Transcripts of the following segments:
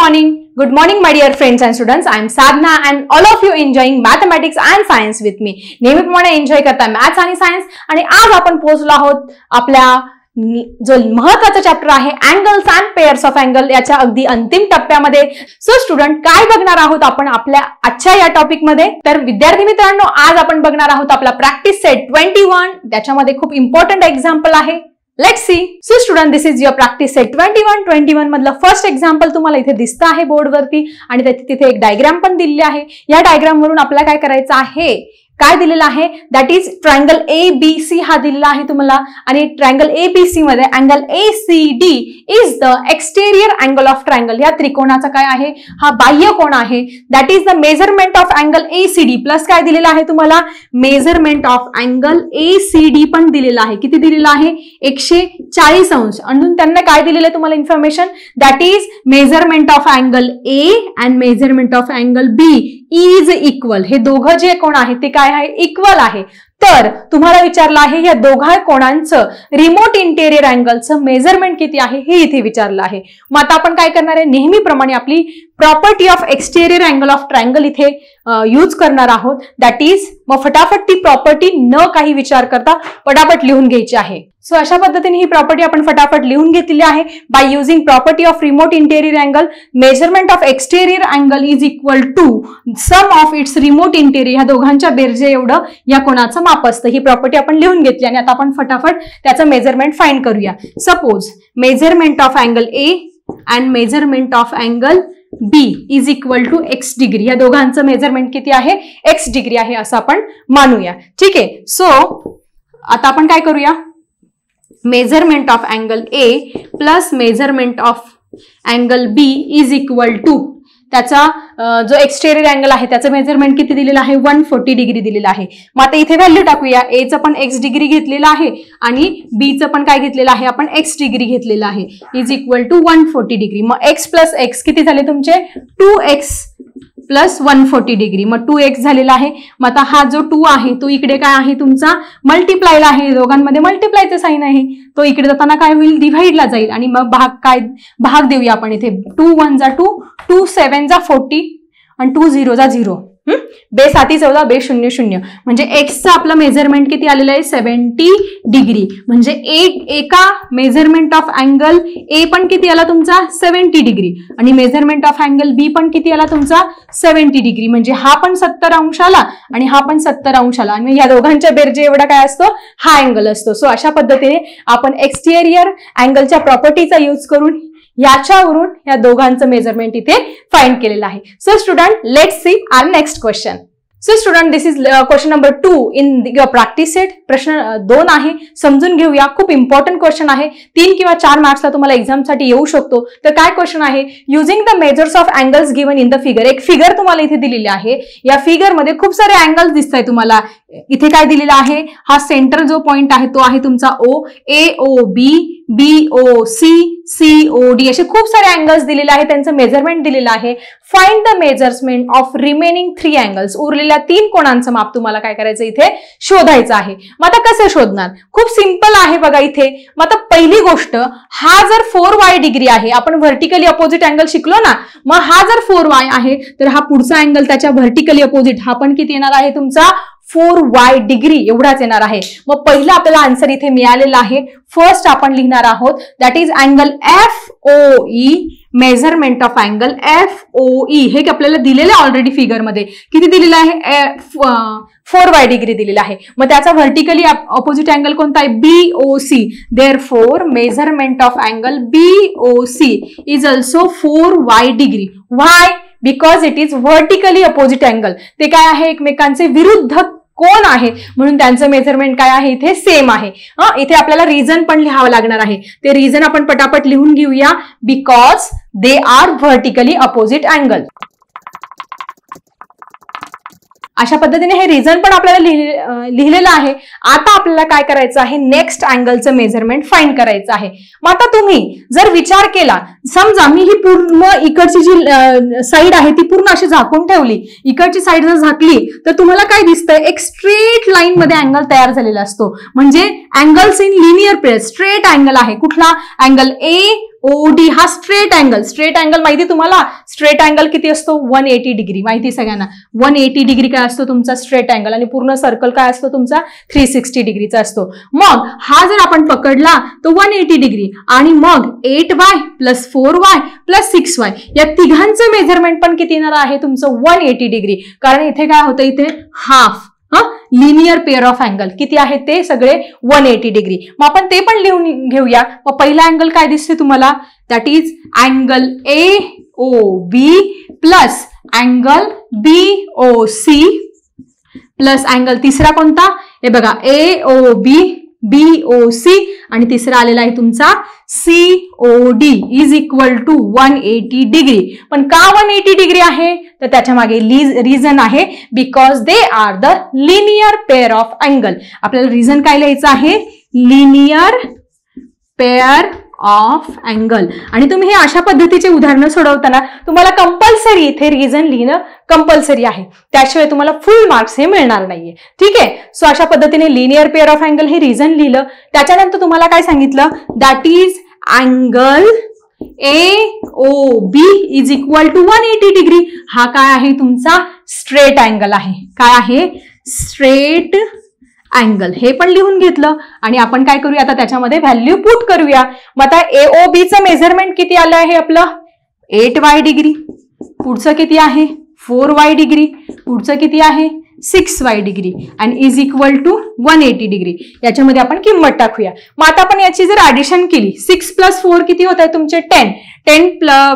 Good morning my dear friends and students. I am Sadhna and all of you enjoying mathematics and science with me. नेहमीप्रमाणे enjoy करता maths आणि science आणि आज आपण पोहोचलो आहोत आपल्या जो महत्त्वाचा चॅप्टर आहे angles and pairs of angle याच्या अगदी अंतिम टप्प्यामध्ये. सो स्टुडंट काय बघणार आहोत आपण आपल्या आजच्या या टॉपिक मध्ये. तर विद्यार्थी मित्रांनो आज आपण बघणार आहोत आपला प्रॅक्टिस सेट 21. त्याच्यामध्ये खूप इम्पॉर्टंट एक्झाम्पल आहे. Let's see. So student, this is your practice set 21. 21 मधलं फर्स्ट एक्झाम्पल तुम्हाला इथे दिसतं आहे बोर्ड वरती आणि तिथे एक डायग्राम पण दिलेली आहे. या डायग्राम वरून आपल्याला काय करायचं आहे, काय दिलेलं आहे, दॅट इज ट्रायंगल ABC हा दिलेला आहे तुम्हाला. आणि ट्रायंगल ABC मध्ये angle ACD is the exterior angle of triangle. या त्रिकोणाचा काय आहे, हा बाह्य कोण आहे. That is the measurement of angle ACD plus काय दिलेलं आहे तुम्हाला, मेजरमेंट ऑफ अँगल ACD पण दिलेलं आहे. किती दिलेलं आहे, 140 अंश. आणि त्यांना काय दिलेलं आहे तुम्हाला information, that is measurement of angle A and measurement of angle B is equal. हे दोघं जे कोण आहे ते काय आहे, इक्वल आहे. तर तुम्हाला विचारलं आहे या दोघा कोणांचं रिमोट इंटेरियर अँगलचं मेजरमेंट किती आहे हे इथे विचारलं आहे. मग आता आपण काय करणार आहे, नेहमीप्रमाणे आपली property of exterior angle of triangle इथे यूज करणार आहोत. दॅट इज मग फटाफट ती प्रॉपर्टी न काही विचार करता फटाफट लिहून घ्यायची आहे. सो अशा पद्धतीने ही प्रॉपर्टी आपण फटाफट लिहून घेतलेली आहे. By using property of remote interior angle measurement of exterior angle is equal to sum of its remote interior. ह्या दोघांच्या बेरजे एवढं या कोणाचं माप असतं. ही प्रॉपर्टी आपण लिहून घेतली आणि आता आपण फटाफट त्याचं मेजरमेंट फाइंड करूया. Suppose measurement of angle A and measurement of angle B is equal to x degree. या दोघांचं मेजरमेंट किती आहे, x डिग्री आहे असं आपण मानूया. ठीक आहे. सो आता आपण काय करूया, measurement of angle A plus measurement of angle B is equal to त्याचा जो एक्सटेरियर अँगल आहे त्याचं मेजरमेंट किती दिलेलं आहे, 140 डिग्री दिलेलं आहे. मग आता इथे व्हॅल्यू टाकूया. A चं पण x डिग्री घेतलेलं आहे आणि B चं पण काय घेतलेलं आहे आपण, x डिग्री घेतलेलं आहे. Is equal to 140 degree. मग x प्लस x किती झाले तुमचे, 2x प्लस 140 डिग्री. मग 2x झालेला आहे. मग आता हा जो 2 आहे तो इकडे काय आहे तुमचा मल्टिप्लायला आहे. दोघांमध्ये मल्टिप्लायचं साइन आहे. तो इकडे जाताना काय होईल, डिव्हाइडला जाईल. आणि मग भाग देऊया आपण इथे. 2 1 जा 2, 2 7 जा 40 आणि 2 0 जा 0. बे 7 14 बे 0 0 म्हणजे एक्सचं आपलं मेजरमेंट किती आलेलं आहे, 70 डिग्री. म्हणजे एका मेजरमेंट ऑफ अँगल A पण किती आला तुमचा, 70 डिग्री. आणि मेजरमेंट ऑफ अँगल B पण किती आला तुमचा, 70 डिग्री. म्हणजे हा पण 70 अंश आला आणि हा पण 70 अंश आला. आणि या दोघांच्या बेरजे एवढा काय असतो, हा अँगल असतो. सो अशा पद्धतीने आपण एक्सटेरियर अँगलच्या प्रॉपर्टीचा यूज करून याच्यावरून या दोघांचं मेजरमेंट इथे फाइंड केलेलं आहे. So student, let's see our next question. So student, this is question number 2 in your practice set. प्रश्न 2 आहे, समजून घेऊया. खूप इम्पॉर्टंट क्वेश्चन आहे. 3 किंवा 4 मार्क्सला तुम्हाला एक्झामसाठी येऊ शकतो. तर काय क्वेश्चन आहे, using the measures of angles given in the figure. एक फिगर तुम्हाला इथे दिलेली आहे. या फिगर मध्ये खूप सारे अँगल्स दिसत आहे तुम्हाला. इथे काय दिलेला आहे, हा सेंटर जो पॉइंट आहे तो आहे तुमचा O, AOB, BOC, COD असे खूप सारे अँगल्स दिलेले आहेत. त्यांचं मेजरमेंट दिलेलं आहे. Find the measurement of remaining 3 angles. उरलेल्या 3 कोणांचं माप तुम्हाला काय करायचं इथे शोधायचं आहे. मग आता कसं शोधणार, खूप सिंपल आहे बघा इथे. मग आता पहिली गोष्ट, हा जर 4y डिग्री आहे, आपण व्हर्टिकली अपोजिट अँगल शिकलो ना. मग हा जर 4y आहे तर हा पुढचा अँगल त्याच्या व्हर्टिकली अपोजिट हा पण किती येणार आहे तुमचा, 4y डिग्री एवढाच येणार आहे. मग पहिला आपल्याला आन्सर इथे मिळालेला आहे. फर्स्ट आपण लिहिणार आहोत, that is angle FOE. Measurement of angle FOE हे आपल्याला दिलेलं आहे ऑलरेडी फिगर मध्ये. किती दिलेलं आहे, 4y डिग्री दिलेला आहे. मग त्याचा व्हर्टिकली ऑपोजिट अँगल कोणता आहे, BOC. Therefore measurement of angle BOC is also 4y degree. Why, because it is vertically opposite angle. ते काय आहे, एकमेकांचे विरुद्ध कोण आहे म्हणून त्यांचं मेजरमेंट काय आहे इथे सेम आहे. इथे आपल्याला रिझन पण लिहावं लागणार आहे. ते रिझन आपण पटापट लिहून घेऊया. Because they are vertically opposite angle. अशा पद्धतीने हे रिझन पण आपल्याला लिहिलेलं आहे. आता आपल्याला काय करायचं आहे, नेक्स्ट अँगलचं मेजरमेंट फाइंड करायचं आहे. मग आता तुम्ही जर विचार केला, समजा मी ही पूर्ण इकडची जी साईड आहे ती पूर्ण अशी झाकून ठेवली, इकडची साईड जर झाकली तर तुम्हाला काय दिसतंय, एक स्ट्रेट लाईन मध्ये अँगल तयार झालेला असतो. म्हणजे angles in linear pair, straight angle आहे. कुठला, अँगल A OD हा स्ट्रेट अँगल माहिती तुम्हाला स्ट्रेट अँगल किती असतो 180 डिग्री माहिती सगळ्यांना 180 डिग्री काय असतो तुमचा स्ट्रेट अँगल आणि पूर्ण सर्कल काय असतो तुमचा 360 डिग्रीचा असतो. मग हा जर आपण पकडला तो 180 डिग्री आणि मग 8y plus 4y plus 6y या तिघांचं मेजरमेंट पण किती येणार आहे तुमचं 180 डिग्री. कारण इथे काय होतं इथे half linear pair of angle किती आहे ते सगळे 180 डिग्री. मग आपण ते पण लिहून घेऊया. मग पहिला अँगल काय दिसते तुम्हाला that is angle AOB plus angle BOC plus angle तिसरा कोणता हे बघा AOB BOC आणि तिसरा आलेला आहे तुमचा COD is equal to 180 degree. पण का 180 डिग्री आहे तर त्याच्या मागे रिझन आहे because they are the linear pair of angle. आपल्याला रिझन काय लिहायचं आहे लिनियर पेअर ऑफ अँगल. आणि तुम्ही हे अशा पद्धतीचे उदाहरणं सोडवताना तुम्हाला कंपल्सरी इथे रिझन लिहिणं कंपल्सरी आहे त्याशिवाय तुम्हाला फुल मार्क्स हे मिळणार नाहीये. ठीक आहे. सो अशा पद्धतीने लिनियर पेअर ऑफ अँगल हे रिझन लिहिलं. त्याच्यानंतर तुम्हाला काय सांगितलं that is angle AOB is equal to 180 degree. हा काय आहे तुमचा स्ट्रेट अँगल आहे. काय आहे स्ट्रेट अँगल हे पण लिहून घेतलं. आणि आपण काय करूया आता त्याच्यामध्ये व्हॅल्यू पुट करूया. मग आता AOBचं मेजरमेंट किती आलं आहे आपलं 8y डिग्री. पुढचं किती आहे 4y डिग्री. पुढचं किती आहे 6y डिग्री आणि इज इक्वल टू 180 डिग्री. याच्यामध्ये आपण किंमत टाकूया. मग आता आपण याची जर ऍडिशन केली 6 प्लस 4 किती होत आहे तुमचे 10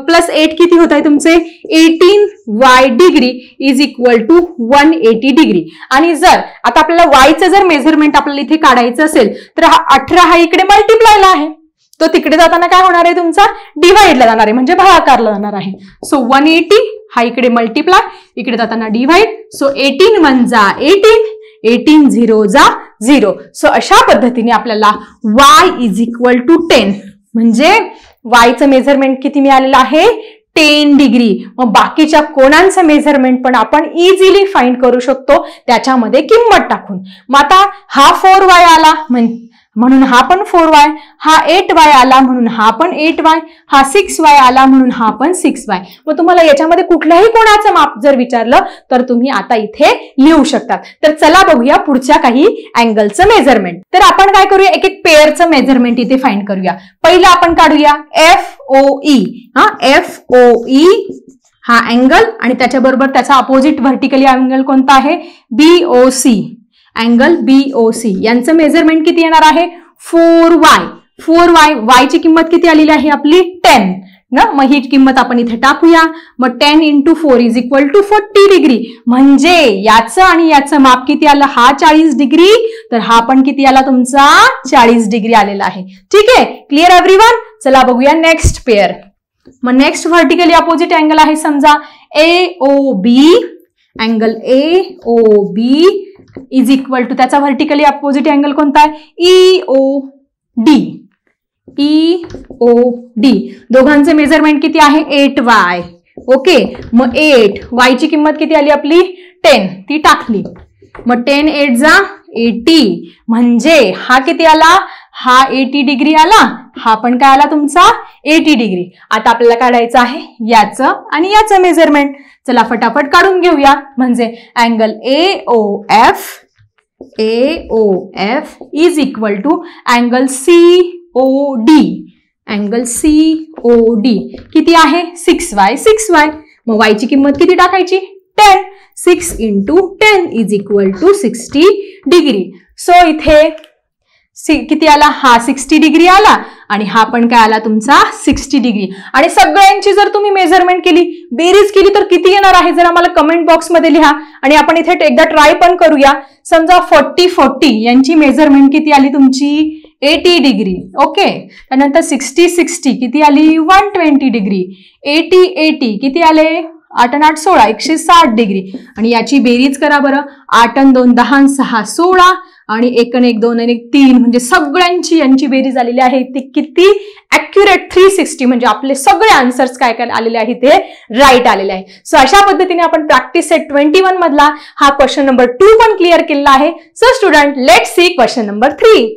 प्लस 8 किती होत आहे तुमचे 18y degree is equal to 180 degree. आणि जर आता आपल्याला वायचं जर मेजरमेंट आपल्याला इथे काढायचं असेल तर हा 18 हा इकडे मल्टिप्लायला आहे तो तिकडे जाताना काय होणार आहे तुमचा डिव्हाइडला जाणार आहे म्हणजे भागाकारला जाणार आहे. सो 180 हा इकडे मल्टिप्लाय इकडे जाताना डिव्हाइड. सो 18 1 जा 18 0 जा 0. सो अशा पद्धतीने आपल्याला y इज इक्वल टू 10 म्हणजे वायचं मेजरमेंट किती मिळालेलं आहे 10 डिग्री. मग बाकीच्या कोणांचं मेजरमेंट पण आपण इझिली फाइंड करू शकतो त्याच्यामध्ये किंमत टाकून. मग आता हा 4y आला म्हणून हा पण 4y, हा 8y आला म्हणून हा पण 8y, हा 6y आला म्हणून हा पण 6y. मग तुम्हाला याच्यामध्ये कुठल्याही कोणाचं माप जर विचारलं तर तुम्ही आता इथे लिहू शकतात. तर चला बघूया पुढच्या काही अँगलचं मेजरमेंट. तर आपण काय करूया एक एक पेअरचं मेजरमेंट इथे फाइंड करूया. पहिलं आपण काढूया FOE. FOE हा अँगल आणि त्याच्याबरोबर त्याचा अपोजिट व्हर्टिकली अँगल कोणता आहे BOC. अँगल BOC यांचं मेजरमेंट किती येणार आहे 4y. y ची किंमत किती आलेली आहे आपली 10 ना. मग ही किंमत आपण इथे टाकूया. मग 10 into 4 is equal to 40 degree. म्हणजे याचं आणि याचं माप किती आलं हा 40 डिग्री तर हा पण किती आला तुमचा 40 डिग्री आलेला आहे. ठीक आहे. Clear everyone. चला बघूया नेक्स्ट पेअर. मग नेक्स्ट व्हर्टिकली अपोजिट अँगल आहे समजा AOB. Angle AOB is equal to त्याचा व्हर्टिकली अपोजिट अँगल कोणता आहे EOD. दोघांचे मेजरमेंट किती आहे 8y. ओके. मग 8y ची किंमत किती आली आपली 10 ती टाकली. मग 10 8 जा 80 म्हणजे हा किती आला हा 80 डिग्री आला हा पण काय आला तुमचा 80 डिग्री. आता आपल्याला काढायचं आहे याचं आणि याचं मेजरमेंट. चला फटाफट काढून घेऊया. म्हणजे angle AOF is equal to angle COD. Angle COD किती आहे 6y. मग y ची किंमत किती टाकायची 10. 6 into 10 is equal to 60 degree. So इथे किती आला हा 60 डिग्री आला आणि हा पण काय आला तुमचा 60 डिग्री. आणि सगळ्यांची जर तुम्ही मेजरमेंट केली बेरीज केली तर किती येणार आहे जर आम्हाला कमेंट बॉक्स मध्ये लिहा. आणि आपण इथे एकदा ट्राय पण करूया. समजा 40 यांची मेजरमेंट किती आली तुमची 80 डिग्री. ओके. त्यानंतर 60 किती आली 120 डिग्री. 80 किती आले 8 आणि 8 16 160 डिग्री. आणि याची बेरीज करा बरं 8 आणि 2 10 6 16 आणि 1 आणि 1 2 आणि 1 3 म्हणजे सगळ्यांची यांची बेरीज आलेली आहे ती किती ॲक्युरेट 360 म्हणजे आपले सगळे आन्सर्स काय काय आलेले आहेत ते राईट आलेले आहे. सो अशा पद्धतीने आपण प्रॅक्टिस सेट 21 मधला हा क्वेश्चन नंबर 2 पण क्लिअर केलेला आहे. So student let's C question number 3.